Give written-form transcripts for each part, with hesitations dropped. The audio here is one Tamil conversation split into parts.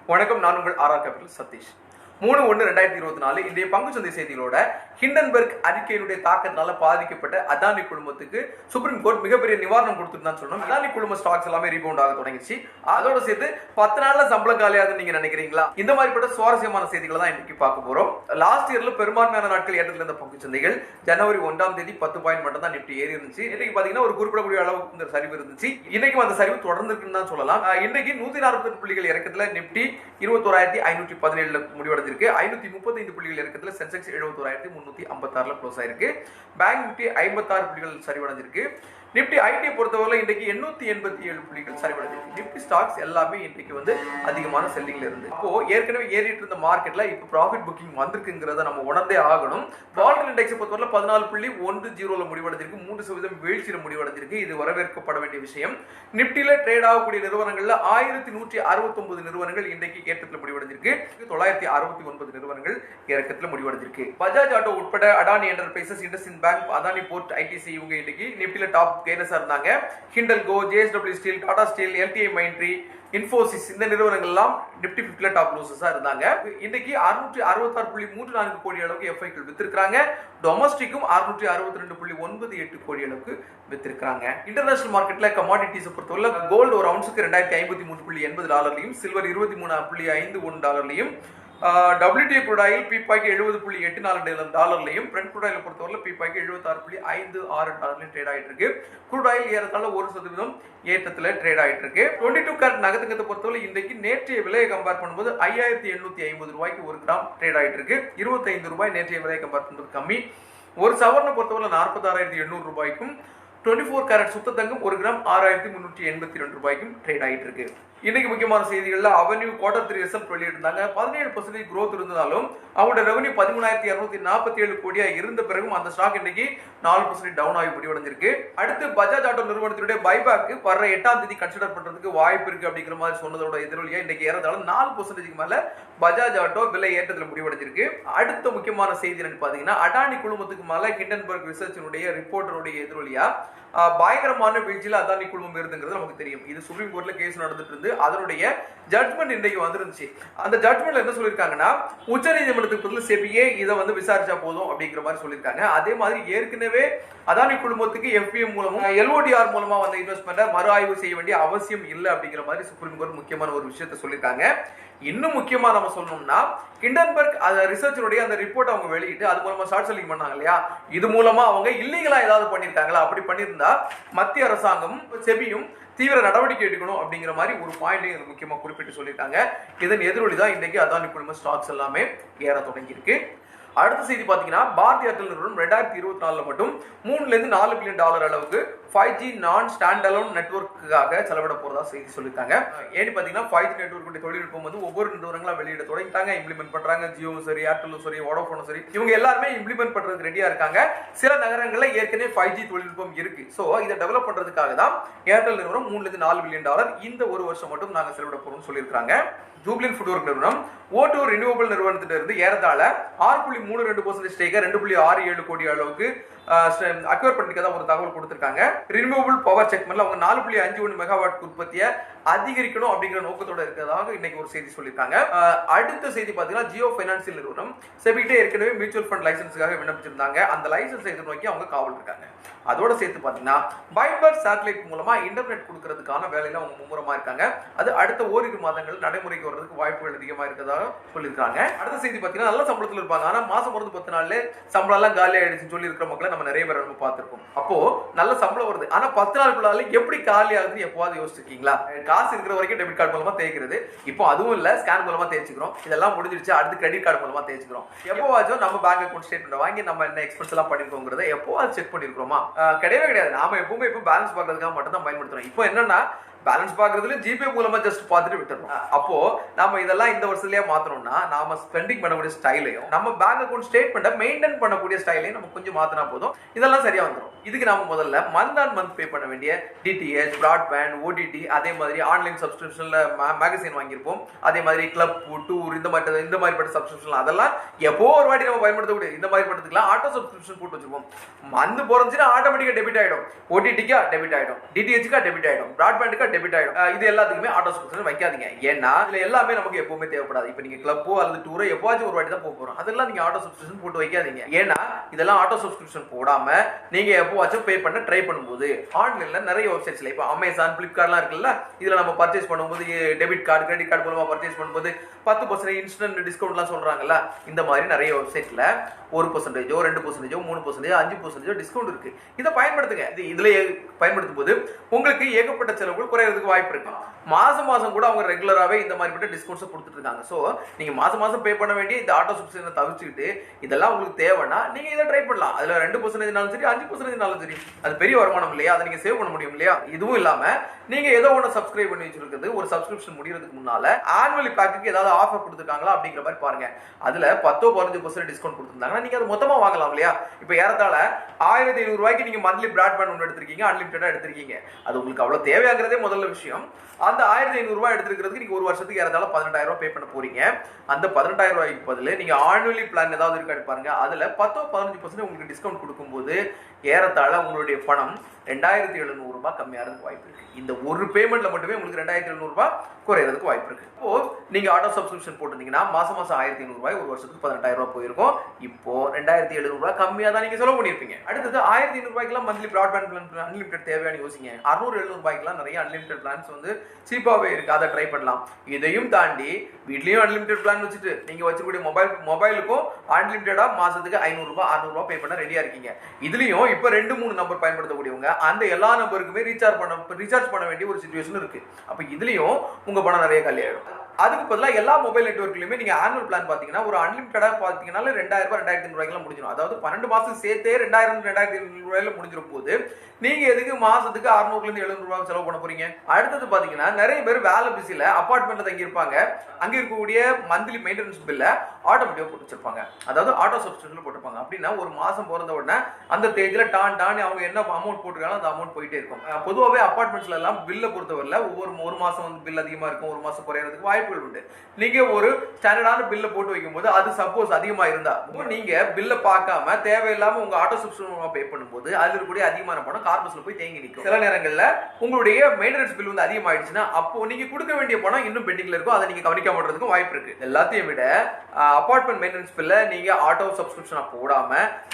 வணக்கம், நான் உங்கள் ஆர்ஆர் கேபிட்டல் சதீஷ். 3/1/2024 இன்றைய பங்குச்சந்தை செய்திகளோட ஹிண்டன்பர்க் அறிக்கையினுடைய தாக்கத்தினால பாதிக்கப்பட்ட அதானி குழுமத்துக்கு சுப்ரீம் கோர்ட் மிகப்பெரிய நிவாரணம் கொடுத்துருந்தான்னு சொல்லணும். அதானி குழும ஸ்டாக்ஸ் எல்லாமே ரீபவுண்ட் ஆக தொடங்கிச்சு. அதோட சேர்த்து 10 நாள்ல சம்பளம் காலியாதுன்னு நீங்க நினைக்கிறீங்களா? இந்த மாதிரிப்பட்ட சுவாரஸ்யமான செய்திகளை தான் இன்னைக்கு பார்க்க போறோம். லாஸ்ட் இயர்ல பெரும்பான்மையான நாட்கள் ஏற்றத்தில் இருந்த பங்குச்சந்தைகள் ஜனவரி 1ஆம் தேதி 10 பாயிண்ட் மட்டும் தான் நிப்டி ஏறி இருந்துச்சு. இன்னைக்கு பாத்தீங்கன்னா ஒரு குறிப்பிடக்கூடிய அளவுக்கு இந்த சரிவு இருந்துச்சு. இன்னைக்கு அந்த சரிவு தொடர்ந்து இருக்குன்னு தான் சொல்லலாம். இன்னைக்கு 148 புள்ளிகள் இறக்கத்துல நிப்டி 21,517 முடிவடைஞ்சிருக்கு. 535 புள்ளிகள் இறக்கத்துல சென்செக்ஸ் 71,356 க்ளோஸ் ஆயிருக்கு. பேங்க் நிப்டி 56 புள்ளிகள் சரிவடைஞ்சிருக்கு. நிப்டி ஐடி பொறுத்தவரை இன்றைக்கு 887 புள்ளிகள் சரிவடைஞ்சிருக்கு. நிப்டி ஸ்டாக்ஸ் எல்லாமே இன்றைக்கு அதிகமான செல்லிங்ல இருந்து. அப்போ ஏற்கனவே ஏறிட்டு இருந்த மார்க்கெட்ல இப்போ ப்ராஃபிட் புக்கிங் வந்திருக்குங்கிறத நம்ம உணர்ந்தே ஆகணும். டாலர் இண்டெக்ஸ் பொறுத்தவரை 14.10 முடிவடைஞ்சிருக்கு. 3% வீழ்ச்சியில முடிவடைஞ்சிருக்கு. இது வரவேற்கப்பட வேண்டிய விஷயம். நிப்டில ட்ரேட் ஆகக்கூடிய நிறுவனங்கள்ல 1169 நிறுவனங்கள் இன்றைக்கு ஏற்றத்தில் முடிவடைஞ்சிருக்கு. 969 நிறுவனங்கள் இறக்கத்தில் முடிவடைஞ்சிருக்கு. பஜாஜ் ஆட்டோ உட்பட Adani Enterprises, IndusInd Bank, Adani Port, ITC இவங்க இன்னைக்கு நிப்டில டாப் கெய்னர்ஸா இருந்தாங்க. Hindalco, JSW Steel, Tata Steel, LTI Mindtree, Infosys இந்த நிறுவனங்கள் எல்லாம் நிப்டி 50ல டாப் லூசஸா இருந்தாங்க. இன்னைக்கு 666.34 கோடி அளவுக்கு எஃப்ஐக்கள் வித்திருக்காங்க. டொமஸ்டிக்கும் 662.98 கோடி அளவுக்கு வித்திருக்காங்க. இன்டர்நேஷனல் மார்க்கெட்ல கமாடிட்டிஸ் பொறுத்தவரை கோல்டு ஒரு அவுன்ஸுக்கு $2053.80, சில்வர் $23.51, WTI crude oil பீப்பாய்க்கு $70.84, பிரெண்ட் crude oil பொறுத்தவரை பீப்பாய்க்கு $76.56 ட்ரேட் ஆயிட்டு இருக்கு. crude oil ஏறத்தாழ 1% ஏற்றத்துல ட்ரேட் ஆயிட்டு இருக்கு. 22 கேரட் நகத்துங்கத்தை பொறுத்தவரை இன்றைக்கு நேற்றைய விலையை கம்பேர் பண்ணும்போது $5,850 ஒரு கிராம் ட்ரேட் ஆயிட்டு இருக்கு. $25 நேற்றைய விலையை கம்பேர் பண்ணுறது கம்மி. ஒரு சவரனை பொறுத்தவரை $46,800, 24 கேரட் சுத்த தங்கம் ஒரு கிராம் $6,382 ட்ரேட் ஆயிட்டு இருக்கு. இன்னைக்கு முக்கியமான செய்திகள்ல அவென்யூ Q3 ரிசல்ட் வெளியிட்டிருந்தாங்க. 17% growth இருந்ததாலும் அவங்களோட ரெவன்யூ 13,247 கோடியா இருந்த பிறகும் அந்த ஸ்டாக் இன்னைக்கு 4% டவுன் ஆகி முடிவடைஞ்சிருக்கு. அடுத்து பஜாஜ் ஆட்டோ நிறுவனத்தினுடைய பைபேக் வர 8ஆம் தேதி கன்சிடர் பண்றதுக்கு வாய்ப்பு இருக்கு அப்படிங்கிற மாதிரி சொன்னதோட எதிரொலியா இன்னைக்கு ஏறதால 4% மேல பஜாஜ் ஆட்டோ விலை ஏற்றத்தில் முடிவடைஞ்சிருக்கு. அடுத்த முக்கியமான செய்தி என்னன்னு பாத்தீங்கன்னா, அடானி குழுமத்துக்கு மேல ஹிண்டன்பர்க் ரிசர்ச்சினுடைய ரிப்போர்ட்டருடைய எதிரொலியா பயங்கரமான வீழ்ச்சியில அதானி குழுமம் இருந்துங்கிறது நமக்கு தெரியும். இது சுப்ரீம் கோர்ட்ல கேஸ் நடந்துட்டு இருந்து அதனுடைய ஜட்மெண்ட் இன்றைக்கு வந்துருந்துச்சு. அந்த ஜட்மெண்ட்ல என்ன சொல்லிருக்காங்கன்னா, உச்சநீதிமன்றத்துக்கு பதில் செபிஏ இதை விசாரிச்சா போதும் அப்படிங்கிற மாதிரி சொல்லியிருக்காங்க. அதே மாதிரி ஏற்கனவே அதானி குழுமத்துக்கு எஃபிஎம் மூலமும் எல்ஓடிஆர் மூலமா வந்த இன்வெஸ்ட்மெண்ட்டை மறு ஆய்வு செய்ய வேண்டிய அவசியம் இல்லை அப்படிங்கிற மாதிரி சுப்ரீம் கோர்ட் முக்கியமான ஒரு விஷயத்தை சொல்லியிருக்காங்க. இன்னும் முக்கியமா நம்ம சொல்லணும்னா, ஹிண்டன்பர்க் ரிசர்ச்சினுடைய அந்த ரிப்போர்ட் அவங்க வெளியிட்டு அது மூலமா ஷார்ட் செல்லிங் பண்ணாங்க இல்லையா, இது மூலமா அவங்க இல்லீகலா ஏதாவது பண்ணிருக்காங்களா? அப்படி பண்ணியிருந்தா மத்திய அரசாங்கம் செபியும் தீவிர நடவடிக்கை எடுக்கணும் அப்படிங்கிற மாதிரி ஒரு பாயிண்டையும் முக்கியமா குறிப்பிட்டு சொல்லியிருக்காங்க. இதன் எதிரொலிதான் இன்னைக்கு அதானி குழும ஸ்டாக்ஸ் எல்லாமே ஏற தொடங்கி இருக்கு. அடுத்த செய்தி பாத்தீங்கன்னா, பாரதி ஏர்டெல் நிறுவனம் 2024 மட்டும் $3-4 பில்லியன் அளவுக்கு 5G நான் ஸ்டாண்ட் அலோன் நெட்வொர்க்குக்காக செலவிட போறதா செய்தி சொல்லியிருக்காங்க. ஏன்னு பாத்தீங்கன்னா 5G நெட்வொர்க்குடைய தொழில்நுட்பம் ஒவ்வொரு நிறுவனங்களா வெளியிட தொடங்கிட்டாங்க, இம்ப்ளிமெண்ட் பண்றாங்க. ஜியோவும் சரி, ஏர்டெல்லும் சரி, வோடாஃபோனும் சரி, இவங்க எல்லாருமே இம்ப்ளிமெண்ட் பண்றதுக்கு ரெடியா இருக்காங்க. சில நகரங்கள்ல ஏற்கனவே 5G தொழில்நுட்பம் இருக்கு. சோ இதை டெவலப் பண்றதுக்காக தான் ஏர்டெல் நிறுவனம் $3-4 பில்லியன் இந்த ஒரு வருஷம் மட்டும் நாங்க செலவிட போறோம்னு சொல்லியிருக்காங்க. ஜூப்ளின் ஃபுட்வொர்க் நிறுவனம் O2 ரினியூவபிள் நிறுவனத்திட்ட இருந்து ஏறத்தாழ 6.32% ஸ்டேக்கை 2.67 கோடி அளவுக்கு அக்வயர் பண்ணிக்கதா ஒரு தகவல் கொடுத்திருக்காங்க. ரினியூவபிள் பவர் செக்மெண்ட்ல அவங்க 4.51 மெகாவாட் உற்பத்தியை அதிகரிக்கணும் அப்படிங்கிற நோக்கத்தோட இருக்கிறதாக இன்னைக்கு ஒரு செய்தி சொல்லியிருக்காங்க. அடுத்த செய்தி பாத்தீங்கன்னா, ஜியோ பைனான்சியல் நிறுவனம் செபிட்டே ஏற்கனவே மியூச்சுவல் ஃபண்ட் லைசன்ஸுக்காக விண்ணப்பிச்சிருந்தாங்க. அந்த லைசன்ஸை எதிர்நோக்கி அவங்க காவல் இருக்காங்க. அதோட சேர்த்து பாத்தீங்கன்னா, பைபர் சேட்டலைட் மூலமா இன்டர்நெட் கொடுக்கறதுக்கான வேலையில அவங்க மும்முரமா இருக்காங்க. அது அடுத்த ஓரிரு மாதங்கள் நடைமுறைக்கு வர்றதுக்கு வாய்ப்புகள் அதிகமா இருக்கிறதாக சொல்லியிருக்காங்க. அடுத்த செய்தி பாத்தீங்கன்னா, நல்ல சம்பளத்தில் இருப்பாங்க, ஆனா மாசம் பிறந்து 10 நாள்ல சம்பளம் எல்லாம் காலி ஆயிடுச்சுன்னு சொல்லி இருக்கிற மக்களை நம்ம நிறைய பேர் நம்ம பார்த்திருக்கோம். அப்போ நல்ல சம்பளம் வருது, ஆனா 10 நாளுக்குள்ளால எப்படி காலி ஆகுது எப்போது யோசிச்சிருக்கீங்களா? காசு இருக்கிற வரைக்கும் டெபிட் கார்டு மூலமா தேய்க்கிறது, இப்போ அதுவும் இல்ல, ஸ்கேன் மூலமா தேய்ச்சிக்கிறோம். இதெல்லாம் முடிஞ்சிருச்சு, அடுத்து கிரெடிட் கார்டு மூலமா தேய்ச்சிக்கிறோம். எப்போவாச்சும் நம்ம பேங்க் அக்கௌண்ட் ஸ்டேட்மெண்ட் வாங்கி நம்ம என்ன எக்ஸ்பென்ஸ் எல்லாம் பண்ணிருக்கோங்கிறத எப்போவாச்சும் செக் பண்ணிருக்கோமா? கிடையவே கிடையாது. நாம எப்பவுமே இப்போ பேலன்ஸ் பார்க்கறதுக்காக மட்டும் தான் பயன்படுத்துறோம். இப்போ என்னன்னா, பேலன்ஸ் பார்க்கறதுல ஜிபே மூலமா ஜஸ்ட் பார்த்துட்டு விட்டுறோம். அப்போ நம்ம இதெல்லாம் இந்த வருஷத்துலயே மாத்தணும்னா, நாம ஸ்பெண்டிங் பண்ணக்கூடிய ஸ்டைலையும் நம்ம பேங்க் அக்கௌண்ட் ஸ்டேட்மெண்ட்டை மெயின்டைன் பண்ணக்கூடிய ஸ்டைலையும் நம்ம கொஞ்சம் மாத்தினா போதும், இதெல்லாம் சரியா வந்துடும். இதுக்கு நாம முதல்ல மந்த் ஆன் மந்த் பே பண்ண வேண்டிய டிடிஹெச், பிராட்பேண்ட், ஓடிடி, அதே மாதிரி ஆன்லைன் சப்ஸ்கிரிப்ஷன்ல மேகசின் வாங்கியிருப்போம், அதே மாதிரி கிளப், டூர், இந்த மாதிரிப்பட்ட சப்ஸ்கிரிப்ஷன் அதெல்லாம் எப்போ ஒரு வாட்டி நம்ம பயன்படுத்தக்கூடிய இந்த மாதிரி படத்துக்குலாம் ஆட்டோ சப்ஸ்கிரிப்ஷன் போட்டு வச்சிருப்போம். மந்த் போறதுன்னா ஆட்டோமேட்டிக்கா டெபிட் ஆயிடும். ஓடிடிக்கா டெபிட் ஆயிடும், டிடிஹெச்க்கா டெபிட் ஆயிடும், பிராட்பேண்டுக்கா டெபிட் ஆயிடும். இது எல்லாத்துக்குமே ஆட்டோ சப்ஸ்கிரிப்ஷன் வைக்காதீங்க. ஏன்னா இதுல எல்லாமே நமக்கு எப்பவுமே தேவைப்படாது. இப்போ நீங்க கிளப்போ அல்லது டூரோ எப்போவாச்சும் ஒரு வாட்டி தான் போறோம், அதெல்லாம் நீங்க ஆட்டோ சப்ஸ்கிரிப்ஷன் போட்டு வைக்காதீங்க. ஏன்னா இதெல்லாம் ஆட்டோ சப்ஸ்கிரிப்ஷன் போடாம நீங்க எப்போவாச்சும் பே பண்ண ட்ரை பண்ணும்போது ஆன்லைன்ல நிறைய வெப்சைட்ஸ்ல இப்போ அமேசான், பிளிப்கார்ட்லாம் இருக்குல்ல, இதுல நம்ம பர்ச்சேஸ் பண்ணும்போது டெபிட் கார்டு, கிரெடிட் கார்டு மூலமா பர்ச்சேஸ் பண்ணும்போது 10% இன்ஸ்டன்ட் டிஸ்கவுண்ட்லாம் சொல்றாங்கல்ல, இந்த மாதிரி நிறைய வெப்சைட்ல 1%, 2%, 3%, 5% டிஸ்கவுண்ட் இருக்கு. இதை பயன்படுத்துங்க. இதுல பயன்படுத்தும் போது உங்களுக்கு ஏகப்பட்ட செலவுகள் குறையறதுக்கு வாய்ப்பு இருக்கு. மாசம் கூட அவங்க ரெகுலராகவே இந்த மாதிரி டிஸ்கவுண்ட்ஸ் கொடுத்துட்டு இருக்காங்க. ஸோ நீங்க மாசம் பே பண்ண வேண்டிய இந்த ஆட்டோ சப்ஸ்கிரிப்ஷனை தவிர்த்துக்கிட்டு இதெல்லாம் உங்களுக்கு தேவைன்னா நீங்க இதை ட்ரை பண்ணலாம். அதுல 2%, சரி 5% சரி, அது பெரிய வருமானம் இல்லையா, அதை நீங்க சேவ் பண்ண முடியும் இல்லையா. இதுவும் இல்லாம நீங்க ஏதோ ஒன்று சப்ஸ்கிரைப் பண்ணி வச்சிருக்கிறது ஒரு சப்ஸ்கிரிப்ஷன் முடியறதுக்கு முன்னால ஆனுவலி பேக்கு ஏதாவது ஆஃபர் கொடுத்துருக்காங்களா அப்படிங்கிற மாதிரி பாருங்க. அதுல 10-15% டிஸ்கவுண்ட் கொடுத்துருந்தாங்கன்னா நீங்க அது மொத்தமா வாங்கலாம் இல்லையா. இப்போ ஏறத்தாழ 1500 ரூபாய்க்கு நீங்க மந்த்லி பிராட்பேண்ட் ஒன்று எடுத்திருக்கீங்க, அன்லிமிட்டடா எடுத்திருக்கீங்க. அது உங்களுக்கு அவ்வளவு தேவையாகிறதே முதல்ல விஷயம். அந்த 1500 ரூபாய் எடுத்துக்கிறதுக்கு நீங்க ஒரு வருஷத்துக்கு ஏறத்தாழ 18,000 ரூபாய் பே பண்ண போறீங்க. அந்த 18,000 ரூபாய்க்கு பதில் நீங்க ஆனுவலி பிளான் ஏதாவது இருக்கான்னு பாருங்க. அதுல 10-15% உங்களுக்கு டிஸ்கவுண்ட் கொடுக்கும்போது ஏறத்தாழ உங்களுடைய பணம் 2,700 ரூபாய் கம்மியாகிறதுக்கு வாய்ப்பு இருக்கு. இந்த ஒரு பேமெண்ட்ல மட்டுமே உங்களுக்கு 2,700 ரூபாய் குறையறதுக்கு வாய்ப்பு இருக்கு. இப்போ நீங்க ஆட்டோ சப்ஸ்கிரிப்ஷன் போட்டிருந்தீங்கன்னா மாசம் 1,500 ரூபாய், ஒரு வருஷத்துக்கு 18,000 ரூபாய் போயிருக்கும். இப்போ 2,700 ரூபாய் கம்மியா தான் நீங்க செலவு பண்ணிருப்பீங்க. அடுத்தது 1,500 ரூபாய்க்குலாம் மந்த்லி பிராட்பேண்ட் பிளான் அன்லிமிட்டட் தேவையான யோசிங்க. 600-700 ரூபாய்க்குலாம் நிறைய அன்லிமிட்டட் பிளான்ஸ் வந்து சீப்பாவே இருக்கு, அதை ட்ரை பண்ணலாம். இதையும் தாண்டி வீட்லயும் அன்லிமிட்டட் பிளான் வச்சுட்டு நீங்க வச்சுக்கூடிய மொபைலுக்கும் அன்லிமிட்டடா மாசத்துக்கு 500 ரூபாய் 600 ரூபாய் பே பண்ண ரெடியா இருக்கீங்க. இதுலயும் இப்ப 2-3 நம்பர் பயன்படுத்தக்கூடியவங்க அந்த எல்லா நம்பருக்குமே ரீசார்ஜ் பண்ண வேண்டிய ஒரு சிச்சுவேஷன் இருக்கு. அப்ப இதுலயும் உங்க பணம் நிறைய காலி ஆயிடும். அதுக்கு பதிலாக எல்லா மொபைல் நெட்வொர்க்லயுமே நீங்க ஆனுவல் பிளான் பாத்தீங்கன்னா ஒரு அன்லிமிட்டடா பாத்தீங்கன்னா 2,000 ரூபாய் 2,500 ரூபாய்க்கு முடிஞ்சிடும். அதாவது 12 மாசம் சேர்த்தே 2,000-2,500 ரூபாயில முடிஞ்சிடும் போது நீங்க எதுக்கு மாசத்துக்கு 600-700 ரூபாய் செலவு பண்ண போறீங்க? அடுத்தது பாத்தீங்கன்னா நிறைய பேர் வேலை பிஸில அபார்ட்மெண்ட்ல தங்கி இருப்பாங்க. அங்க இருக்கக்கூடிய மந்த்லி மெயின்டெனன்ஸ் பில்ல ஆட்டோமேட்டிக்கா போட்டு வச்சிருப்பாங்க, அதாவது ஆட்டோ சப்ஸ்கிரிப்ஷன்ல போட்டுருப்பாங்க. அப்படின்னா ஒரு மாசம் பிறந்த உடனே அந்த தேதியில டான் அவங்க என்ன அமௌண்ட் போட்டுருக்காங்க அந்த அமௌண்ட் போயிட்டே இருக்கும். பொதுவாகவே அபார்ட்மெண்ட்ஸ்ல எல்லாம் பில்ல பொறுத்தவரையில ஒரு மாசம் வந்து பில் அதிகமா இருக்கும், ஒரு மாசம் குறையறதுக்கு வாய்ப்புகள் உண்டு. நீங்க ஒரு ஸ்டாண்டர்டான பில்ல போட்டு வைக்கும்போது அது சப்போஸ் அதிகமா இருந்தா நீங்க பில்ல பார்க்காம தேவையில்லாம உங்க ஆட்டோ சப்ஸ்கிரிப்ஷன் பே பண்ணும்போது அதுல இருக்கக்கூடிய அதிகமான பணம் கார்பஸ்ல போய் தேங்கி நிற்கும். சில நேரங்கள்ல உங்களுடைய மெயின்டெனன்ஸ் பில் வந்து அதிகமாயிடுச்சுன்னா அப்போ நீங்க கொடுக்க வேண்டிய பணம் இன்னும் பெண்டிங்ல இருக்கும், அதை நீங்க கவனிக்காம விடுறதுக்கும் வாய்ப்பு இருக்கு. எல்லாத்தையும் விட அபார்ட்மெண்ட் மெயின்டெனன்ஸ் பில்ல நீங்க ஆட்டோ சப்ஸ்கிரிப்ஷனா போடாம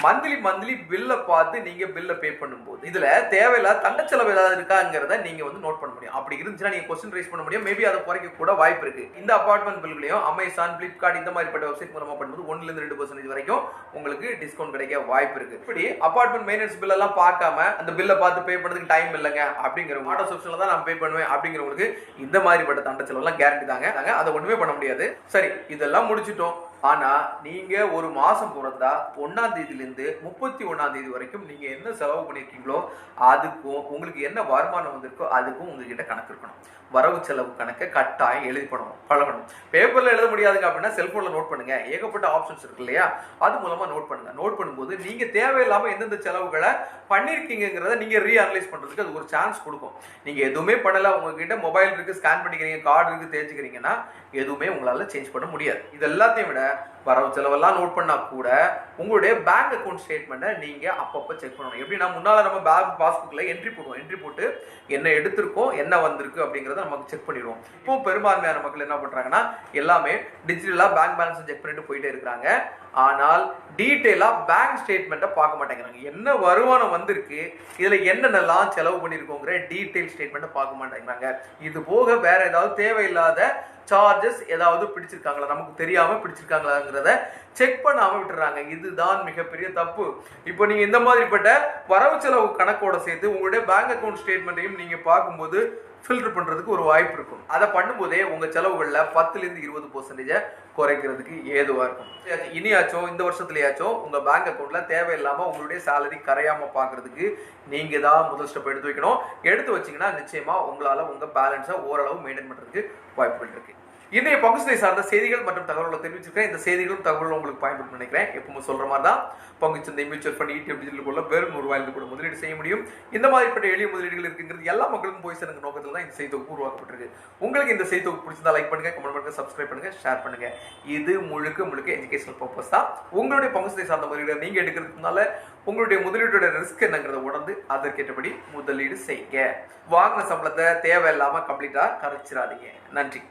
மந்த்லி பில்ல பார்த்து நீங்க பில்ல பே பண்ணும்போது இதுல தேவையில்லாத தண்ட செலவு ஏதாவது இருக்காங்கிறத நீங்க வந்து நோட் பண்ண முடியும். அப்படி இருந்துச்சுன்னா நீங்க क्वेश्चन ரைஸ் பண்ண முடியும். மேபி அதை குறைக்க கூட வாய்ப்பு இருக்கு. இந்த அபார்ட்மெண்ட் பில்களையும் அமேசான், பிளிப்கார்ட் இந்த மாதிரிப்பட்ட வெப்சைட் மூலமா பண்ணும்போது 1-2% வரைக்கும் உங்களுக்கு டிஸ்கவுண்ட் கிடைக்க வாய்ப்பு இருக்கு. இப்படி அபார்ட்மெண்ட் மெயின்டெனன்ஸ் பில் எல்லாம் பார்க்காம அந்த பில்ல பார்த்து பே பண்றதுக்கு டைம் இல்லைங்க அப்படிங்கிறவங்க ஆட்டோ சப்ஸ்கிரிப்ஷன்ல தான் நான் பே பண்ணுவேன் அப்படிங்கிறவங்களுக்கு இந்த மாதிரிப்பட்ட தண்ட செலவு எல்லாம் கேரண்டி தாங்க. அதை ஒண்ணுமே பண்ண முடியாது. சரி, இதெல்லாம் முடிச்சிட்டோம். ஆனா நீங்க ஒரு மாசம் பிறந்தா 1ஆம் தேதியிலிருந்து 31ஆம் தேதி வரைக்கும் நீங்க என்ன செலவு பண்ணிருக்கீங்களோ அதுக்கும் உங்களுக்கு என்ன வருமானம் வந்திருக்கோ அதுக்கும் உங்ககிட்ட கணக்கு இருக்கணும். வரவு செலவு கணக்கை கட்டாயம் எழுதி பழகணும். பேப்பர்ல எழுத முடியாதுங்க அப்படின்னா செல்போன்ல நோட் பண்ணுங்க. ஏகப்பட்ட ஆப்ஷன்ஸ் இருக்கு இல்லையா, அது மூலமா நோட் பண்ணுங்க. நோட் பண்ணும்போது நீங்க தேவையில்லாம எந்தெந்த செலவுகளை பண்ணிருக்கீங்கிறத நீங்க ரீஅனலைஸ் பண்றதுக்கு அது ஒரு சான்ஸ் கொடுக்கும். நீங்க எதுவுமே பண்ணல, உங்ககிட்ட மொபைல் இருக்கு, ஸ்கேன் பண்ணிக்கிறீங்க, கார்டு இருக்கு, தேய்ச்சிக்கிறீங்கன்னா எதுவுமே உங்களால சேஞ்ச் பண்ண முடியாது. இது எல்லாத்தையும் விட வரவு செலவெல்லாம் நோட் பண்ணா கூட உங்களுடைய பேங்க் அக்கௌண்ட் ஸ்டேட்மெண்ட்டை நீங்க அப்பப்போ செக் பண்ணணும். எப்படின்னா முன்னால நம்ம பேங்க் பாஸ்புக்ல என்ட்ரி போடுவோம். என்ட்ரி போட்டு என்ன எடுத்திருக்கோம், என்ன வந்திருக்கு அப்படிங்கறத நமக்கு செக் பண்ணிடுவோம். இப்போ பெரும்பான்மையான மக்கள் என்ன பண்றாங்கன்னா எல்லாமே டிஜிட்டலா பேங்க் பேலன்ஸ் செக் பண்ணிட்டு போயிட்டே இருக்காங்க. ஆனால் டீடைலா பேங்க் ஸ்டேட்மெண்ட்டை பார்க்க மாட்டேங்கிறாங்க. என்ன வருமானம் வந்திருக்கு, இதுல என்னென்னலாம் செலவு பண்ணிருக்கோங்கிற டீடைல் ஸ்டேட்மெண்ட்டை பார்க்க மாட்டேங்கிறாங்க. இது போக வேற ஏதாவது தேவையில்லாத சார்ஜஸ் ஏதாவது பிடிச்சிருக்காங்களா, நமக்கு தெரியாம பிடிச்சிருக்காங்களாங்கிறத செக் பண்ணாம விட்டுறாங்க. இதுதான் மிகப்பெரிய தப்பு. இப்போ நீங்க இந்த மாதிரிப்பட்ட வரவு செலவு கணக்கோட சேர்த்து உங்களுடைய பேங்க் அக்கௌண்ட் ஸ்டேட்மெண்ட்டையும் நீங்க பார்க்கும்போது ஃபில்டர் பண்றதுக்கு ஒரு வாய்ப்பு இருக்கும். அதை பண்ணும்போதே உங்க செலவுகள்ல 10-20% குறைக்கிறதுக்கு ஏதுவா இருக்கும். இனியாச்சும் இந்த வருஷத்துலயாச்சும் உங்க பேங்க் அக்கௌண்ட்ல தேவையில்லாம உங்களுடைய சேலரி கரையாம பாக்குறதுக்கு நீங்க தான் முதல் ஸ்டெப் எடுத்து வைக்கணும். எடுத்து வச்சீங்கன்னா நிச்சயமா உங்களால உங்க பேலன்ஸை ஓரளவு மெயின்டைன் பண்றதுக்கு வாய்ப்புகள் இருக்கு. இன்றைய பங்குச்சந்தை சார்ந்த செய்திகள் மற்றும் தகவல்களை தெரிவிச்சிருக்கேன். இந்த செய்திகளும் தகவலும் உங்களுக்கு பயன்படும் நினைக்கிறேன். எப்பவும் சொல்ற மாதிரி தான் பங்குச்சந்தை, மியூச்சுவல் ஃபண்ட், ETF டிஜிட்டல் வெறும் ரூபாயிலிருந்து கூட முதலீடு செய்ய முடியும். இந்த மாதிரிப்பட்ட எளிய முதலீடுகள் இருக்குங்கிறது எல்லா மக்களுக்கும் போய் சேருங்க நோக்கத்தில் தான் இந்த செய்தி தொகுப்பு உருவாக்கப்பட்டிருக்கு. உங்களுக்கு இந்த செய்தி தொகுப்பு பிடிச்சிருந்தா லைக் பண்ணுங்க, கமெண்ட் பண்ணுங்க, சப்ஸ்கிரைப் பண்ணுங்க, ஷேர் பண்ணுங்க. இது முழுக்க எஜுகேஷனல் பர்பஸ் தான். உங்களுடைய பங்குச்சந்தை சார்ந்த முதலீடு நீங்க எடுக்கிறதுனால உங்களுடைய முதலீட்டோட ரிஸ்க் என்னங்கிறத உணர்ந்து அதற்கேற்றபடி முதலீடு செய்யுங்க. வாங்கின சம்பளத்தை தேவையில்லாம கம்ப்ளீட்டா கரைச்சிடாதீங்க. நன்றி.